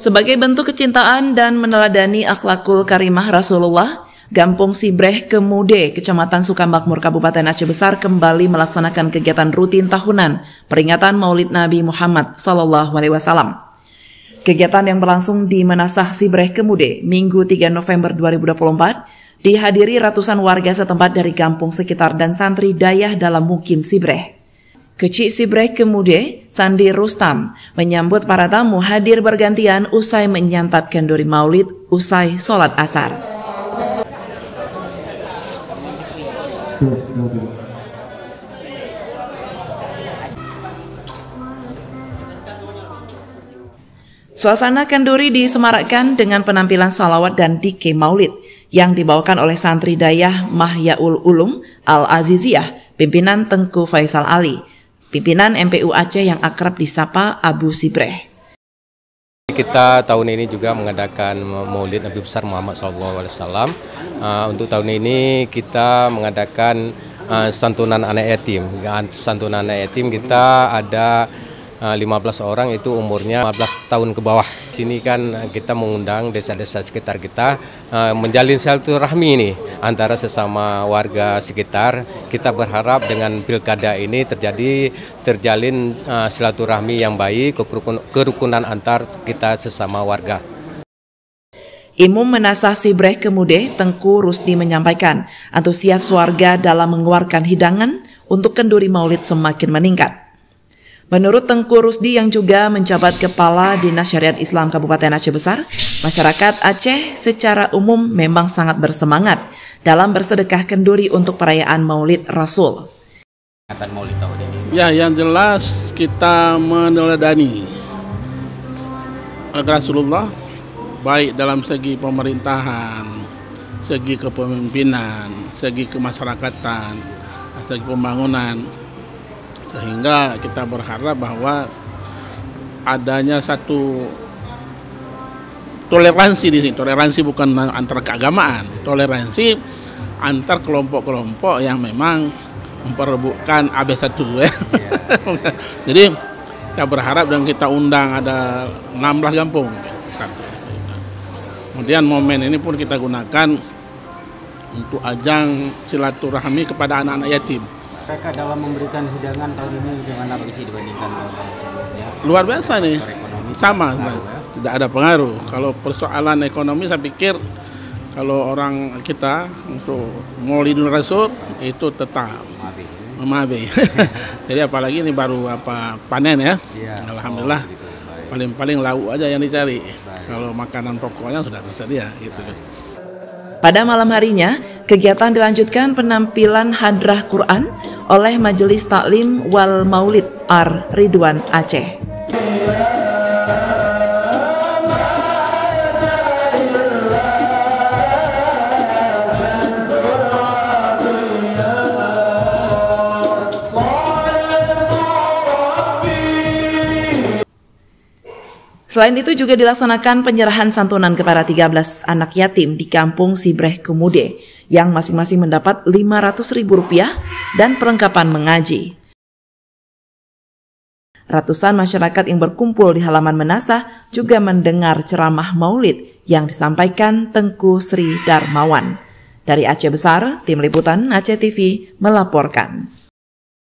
Sebagai bentuk kecintaan dan meneladani akhlakul karimah Rasulullah, Gampung Sibreh Kemude, Kecamatan Sukamakmur, Kabupaten Aceh Besar kembali melaksanakan kegiatan rutin tahunan peringatan Maulid Nabi Muhammad SAW. Kegiatan yang berlangsung di Menasah Sibreh Kemude, Minggu 3 November 2024, dihadiri ratusan warga setempat dari kampung sekitar dan santri dayah dalam Mukim Sibreh. Kecik Sibreh Kemude, Sandi Rustam, menyambut para tamu hadir bergantian usai menyantap kenduri maulid usai sholat asar. Suasana kenduri disemarakkan dengan penampilan salawat dan dike maulid yang dibawakan oleh santri dayah Mahyaul Ulum Al-Aziziyah, pimpinan Tengku Faisal Ali, pimpinan MPU Aceh yang akrab disapa Abu Sibreh. Kita tahun ini juga mengadakan Maulid Nabi besar Muhammad SAW. Untuk tahun ini kita mengadakan santunan anak yatim. Santunan anak yatim kita ada 15 orang, itu umurnya 15 tahun ke bawah. Sini kan kita mengundang desa-desa sekitar kita menjalin silaturahmi ini antara sesama warga sekitar. Kita berharap dengan pilkada ini terjalin silaturahmi yang baik, kerukunan antar kita sesama warga. Imam Menasah Sibreh Kemude, Tengku Rusdi menyampaikan antusias warga dalam mengeluarkan hidangan untuk kenduri maulid semakin meningkat. Menurut Tengku Rusdi yang juga menjabat Kepala Dinas Syariat Islam Kabupaten Aceh Besar, masyarakat Aceh secara umum memang sangat bersemangat dalam bersedekah kenduri untuk perayaan Maulid Rasul. Ya, yang jelas kita meneladani Rasulullah baik dalam segi pemerintahan, segi kepemimpinan, segi kemasyarakatan, segi pembangunan. Sehingga kita berharap bahwa adanya satu toleransi di sini. Toleransi bukan antar keagamaan, toleransi antar kelompok-kelompok yang memang memperebutkan AB1 ya. Jadi kita berharap dan kita undang ada 16 kampung. Kemudian momen ini pun kita gunakan untuk ajang silaturahmi kepada anak-anak yatim. Mereka dalam memberikan hidangan tahun ini bagaimana dibandingkan tahun sebelumnya? Luar biasa nih, sama, tidak ada pengaruh. Kalau persoalan ekonomi saya pikir kalau orang kita untuk Maulidul Rasul itu tetap memabe. Jadi apalagi ini baru panen ya. Alhamdulillah, paling lauk aja yang dicari. Kalau makanan pokoknya sudah tersedia gitu. Pada malam harinya, kegiatan dilanjutkan penampilan hadrah Quran oleh Majelis Taklim wal Maulid Ar Ridwan Aceh. Selain itu juga dilaksanakan penyerahan santunan kepada 13 anak yatim di Kampung Sibreh Kemude yang masing-masing mendapat Rp500.000 dan perlengkapan mengaji. Ratusan masyarakat yang berkumpul di halaman Menasah juga mendengar ceramah maulid yang disampaikan Tengku Sri Darmawan. Dari Aceh Besar, Tim Liputan Aceh TV melaporkan.